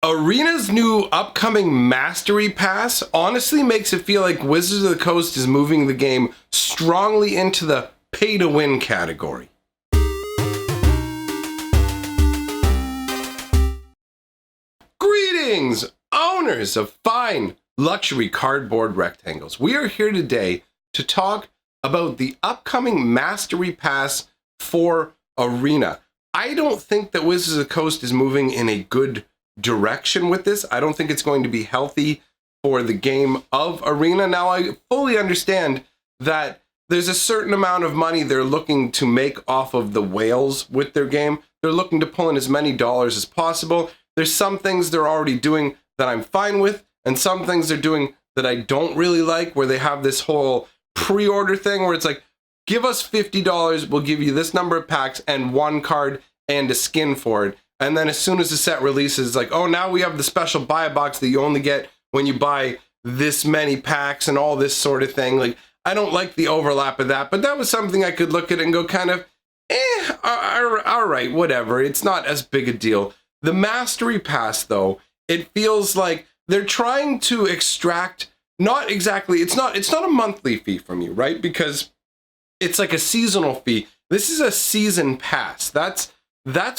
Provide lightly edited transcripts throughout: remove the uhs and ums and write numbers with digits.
Arena's new upcoming Mastery Pass honestly makes it feel like Wizards of the Coast is moving the game strongly into the pay-to-win category. Greetings, owners of fine luxury cardboard rectangles. We are here today to talk about the upcoming Mastery Pass for Arena. I don't think that Wizards of the Coast is moving in a good direction with this. I don't think it's going to be healthy for the game of Arena. Now, I fully understand that there's a certain amount of money they're looking to make off of the whales with their game. They're looking to pull in as many dollars as possible. There's some things they're already doing that I'm fine with, and some things they're doing that I don't really like, where they have this whole pre-order thing where it's like, give us $50, we'll give you this number of packs and one card and a skin for it. And then as soon as the set releases, it's like, oh, now we have the special buy box that you only get when you buy this many packs and all this sort of thing. Like, I don't like the overlap of that, but that was something I could look at and go kind of, all right, whatever. It's not as big a deal. The Mastery Pass, though, it feels like they're trying to extract, not exactly, it's not a monthly fee from you, right? Because it's like a seasonal fee. This is a season pass. That's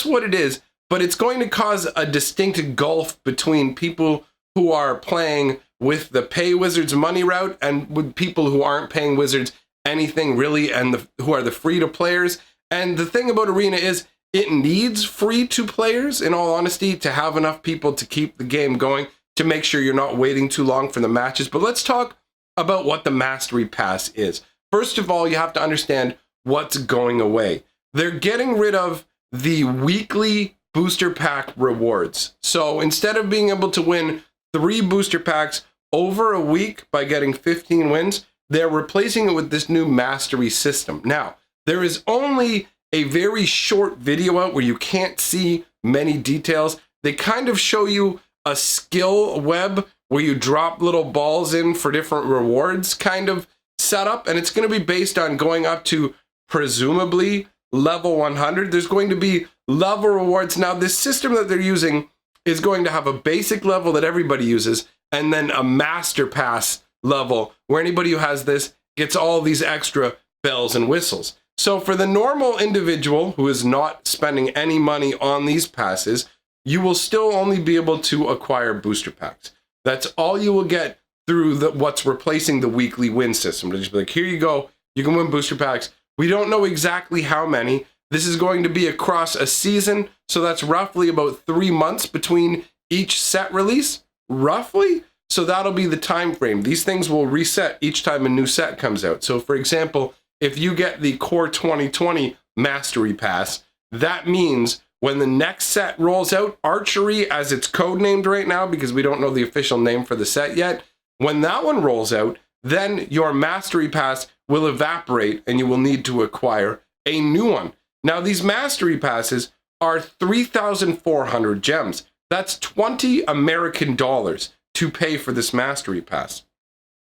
what it is. But it's going to cause a distinct gulf between people who are playing with the pay Wizards money route and with people who aren't paying Wizards anything really, and who are the free-to-players. And the thing about Arena is it needs free-to-players, in all honesty, to have enough people to keep the game going, to make sure you're not waiting too long for the matches. But let's talk about what the Mastery Pass is. First of all, you have to understand what's going away. They're getting rid of the weekly booster pack rewards. So instead of being able to win 3 booster packs over a week by getting 15 wins, they're replacing it with this new mastery system. Now, there is only a very short video out where you can't see many details. They kind of show you a skill web where you drop little balls in for different rewards kind of setup, and it's going to be based on going up to presumably level 100. There's going to be level rewards. Now, this system that they're using is going to have a basic level that everybody uses, and then a master pass level where anybody who has this gets all these extra bells and whistles. So for the normal individual who is not spending any money on these passes, you will still only be able to acquire booster packs. That's all you will get through what's replacing the weekly win system. They'll just be like, here you go, you can win booster packs. We don't know exactly how many. This is going to be across a season, so that's roughly about 3 months between each set release, roughly. So that'll be the time frame. These things will reset each time a new set comes out. So for example, if you get the Core 2020 Mastery Pass, that means when the next set rolls out, Archery as it's codenamed right now, because we don't know the official name for the set yet, when that one rolls out, then your Mastery Pass will evaporate and you will need to acquire a new one. Now, these Mastery Passes are 3,400 gems. That's 20 American dollars to pay for this Mastery Pass.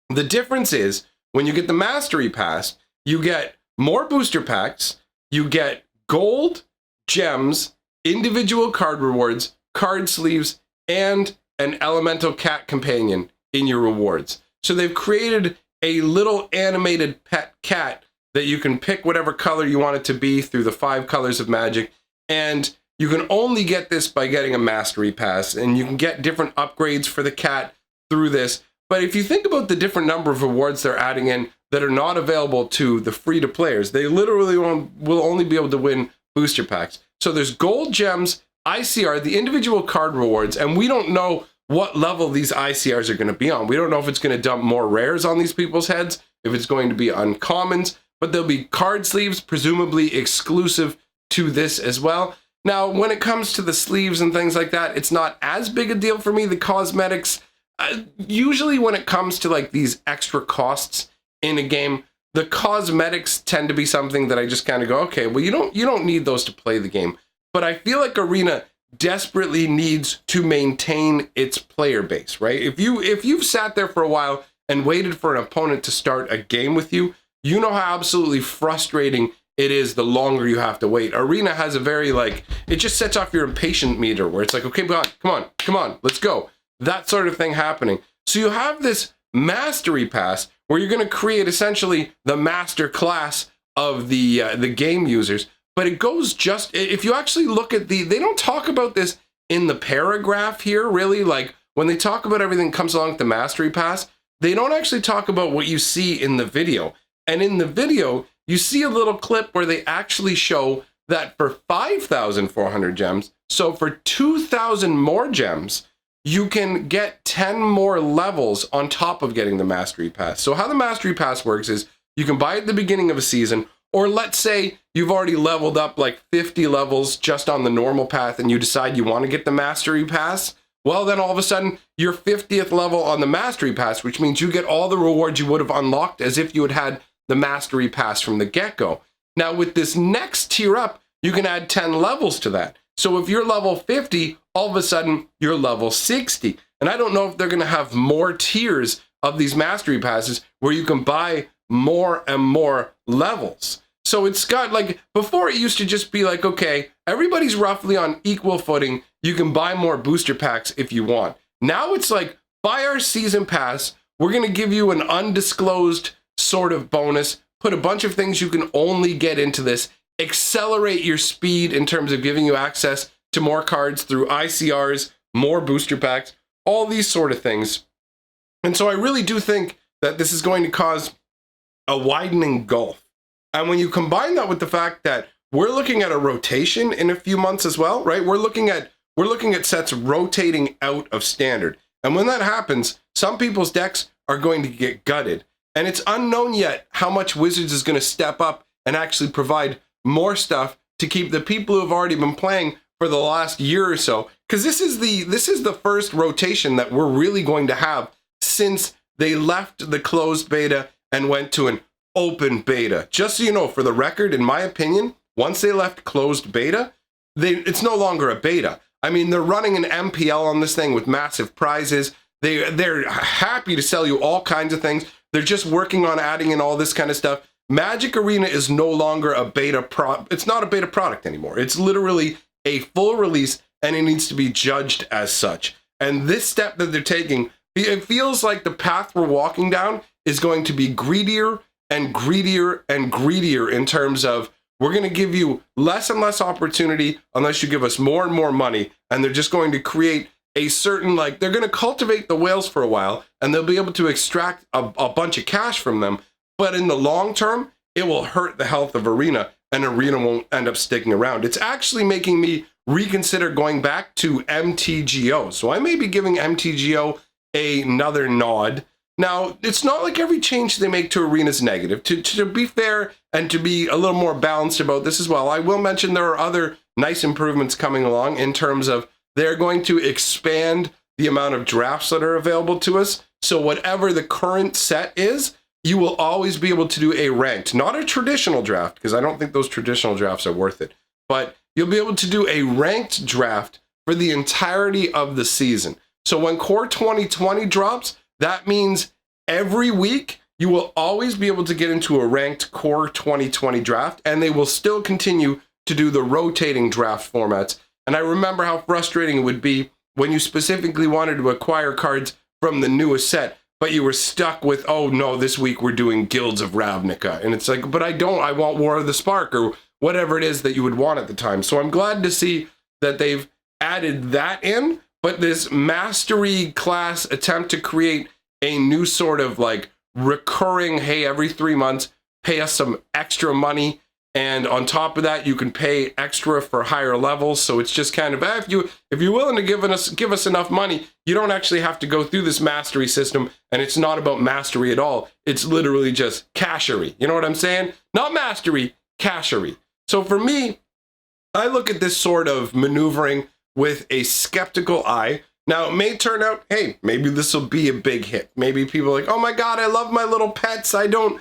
The difference is, when you get the Mastery Pass, you get more booster packs, you get gold, gems, individual card rewards, card sleeves, and an elemental cat companion in your rewards. So they've created a little animated pet cat that you can pick whatever color you want it to be through the 5 colors of magic. And you can only get this by getting a Mastery Pass, and you can get different upgrades for the cat through this. But if you think about the different number of rewards they're adding in that are not available to the free-to-players, they literally will only be able to win booster packs. So there's gold, gems, ICR, the individual card rewards, and we don't know what level these ICRs are going to be on. We don't know if it's going to dump more rares on these people's heads, if it's going to be uncommons, but there'll be card sleeves, presumably exclusive to this as well. Now, when it comes to the sleeves and things like that, it's not as big a deal for me. The cosmetics, usually when it comes to like these extra costs in a game, the cosmetics tend to be something that I just kind of go, okay, well, you don't need those to play the game. But I feel like Arena desperately needs to maintain its player base, right? If you've sat there for a while and waited for an opponent to start a game with you, you know how absolutely frustrating it is, the longer you have to wait. Arena has a very like, it just sets off your impatient meter where it's like, okay, come on, let's go. That sort of thing happening. So you have this mastery pass where you're going to create essentially the master class of the game users. But it goes just, if you actually look at they don't talk about this in the paragraph here, really. Like when they talk about everything that comes along with the mastery pass, they don't actually talk about what you see in the video. And in the video, you see a little clip where they actually show that for 5,400 gems, so for 2,000 more gems, you can get 10 more levels on top of getting the Mastery Pass. So how the Mastery Pass works is you can buy it at the beginning of a season, or let's say you've already leveled up like 50 levels just on the normal path and you decide you want to get the Mastery Pass. Well, then all of a sudden, your 50th level on the Mastery Pass, which means you get all the rewards you would have unlocked as if you had had the Mastery Pass from the get-go. Now, with this next tier up, you can add 10 levels to that. So if you're level 50, all of a sudden, you're level 60. And I don't know if they're going to have more tiers of these Mastery Passes where you can buy more and more levels. So it's got like, before it used to just be like, okay, everybody's roughly on equal footing. You can buy more booster packs if you want. Now it's like, buy our season pass. We're going to give you an undisclosed sort of bonus, put a bunch of things you can only get into this, accelerate your speed in terms of giving you access to more cards through ICRs, more booster packs, all these sort of things. And so I really do think that this is going to cause a widening gulf. And when you combine that with the fact that we're looking at a rotation in a few months as well, right? We're looking at sets rotating out of standard. And when that happens, some people's decks are going to get gutted. And it's unknown yet how much Wizards is going to step up and actually provide more stuff to keep the people who have already been playing for the last year or so. Because this is the first rotation that we're really going to have since they left the closed beta and went to an open beta. Just so you know, for the record, in my opinion, once they left closed beta, it's no longer a beta. I mean, they're running an MPL on this thing with massive prizes. They're happy to sell you all kinds of things. They're just working on adding in all this kind of stuff. Magic Arena is no longer a beta it's not a beta product anymore. It's literally a full release and it needs to be judged as such. And this step that they're taking, it feels like the path we're walking down is going to be greedier and greedier and greedier in terms of we're going to give you less and less opportunity unless you give us more and more money. And they're just going to create a certain, like, they're going to cultivate the whales for a while and they'll be able to extract a bunch of cash from them. But in the long term, it will hurt the health of Arena and Arena won't end up sticking around. It's actually making me reconsider going back to MTGO. So I may be giving MTGO another nod. Now, it's not like every change they make to Arena is negative. To be fair and to be a little more balanced about this as well, I will mention there are other nice improvements coming along in terms of they're going to expand the amount of drafts that are available to us. So whatever the current set is, you will always be able to do a ranked, not a traditional draft, because I don't think those traditional drafts are worth it, but you'll be able to do a ranked draft for the entirety of the season. So when Core 2020 drops, that means every week you will always be able to get into a ranked Core 2020 draft, and they will still continue to do the rotating draft formats. And I remember how frustrating it would be when you specifically wanted to acquire cards from the newest set, but you were stuck with, oh no, this week we're doing Guilds of Ravnica. And it's like, but I want War of the Spark or whatever it is that you would want at the time. So I'm glad to see that they've added that in, but this mastery class attempt to create a new sort of like recurring, hey, every 3 months, pay us some extra money. And on top of that, you can pay extra for higher levels. So it's just kind of, if you're willing to give us enough money, you don't actually have to go through this mastery system. And it's not about mastery at all. It's literally just cashery. You know what I'm saying? Not mastery, cashery. So for me, I look at this sort of maneuvering with a skeptical eye. Now, it may turn out, hey, maybe this will be a big hit. Maybe people are like, oh my God, I love my little pets. I don't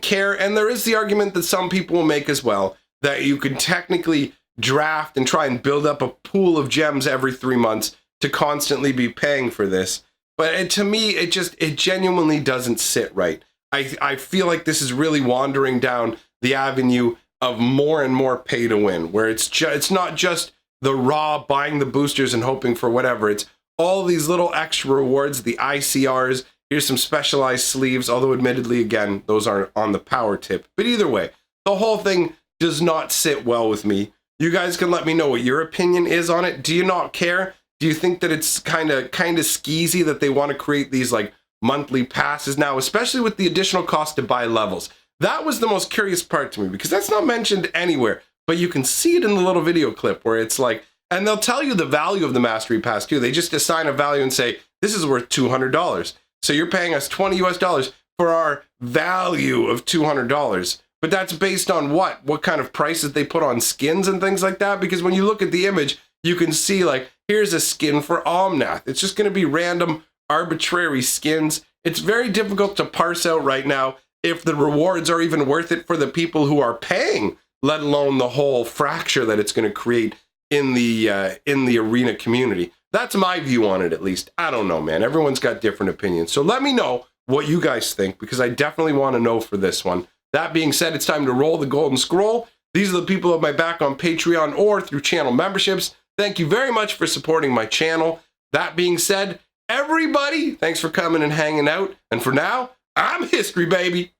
care. And there is the argument that some people will make as well, that you can technically draft and try and build up a pool of gems every 3 months to constantly be paying for this. But to me, it genuinely doesn't sit right. I feel like this is really wandering down the avenue of more and more pay to win, where it's not just the raw buying the boosters and hoping for whatever. It's all these little extra rewards, the ICRs. Here's some specialized sleeves, although admittedly, again, those aren't on the power tip. But either way, the whole thing does not sit well with me. You guys can let me know what your opinion is on it. Do you not care? Do you think that it's kind of skeezy that they want to create these like monthly passes now, especially with the additional cost to buy levels? That was the most curious part to me, because that's not mentioned anywhere, but you can see it in the little video clip where it's like, and they'll tell you the value of the Mastery Pass too. They just assign a value and say, this is worth $200. So you're paying us $20 US for our value of $200. But that's based on what? What kind of prices they put on skins and things like that? Because when you look at the image, you can see like, here's a skin for Omnath. It's just going to be random, arbitrary skins. It's very difficult to parse out right now if the rewards are even worth it for the people who are paying, let alone the whole fracture that it's going to create in the arena community. That's my view on it, at least. I don't know, man. Everyone's got different opinions. So let me know what you guys think, because I definitely want to know for this one. That being said, it's time to roll the golden scroll. These are the people who have my back on Patreon or through channel memberships. Thank you very much for supporting my channel. That being said, everybody, thanks for coming and hanging out. And for now, I'm history, baby.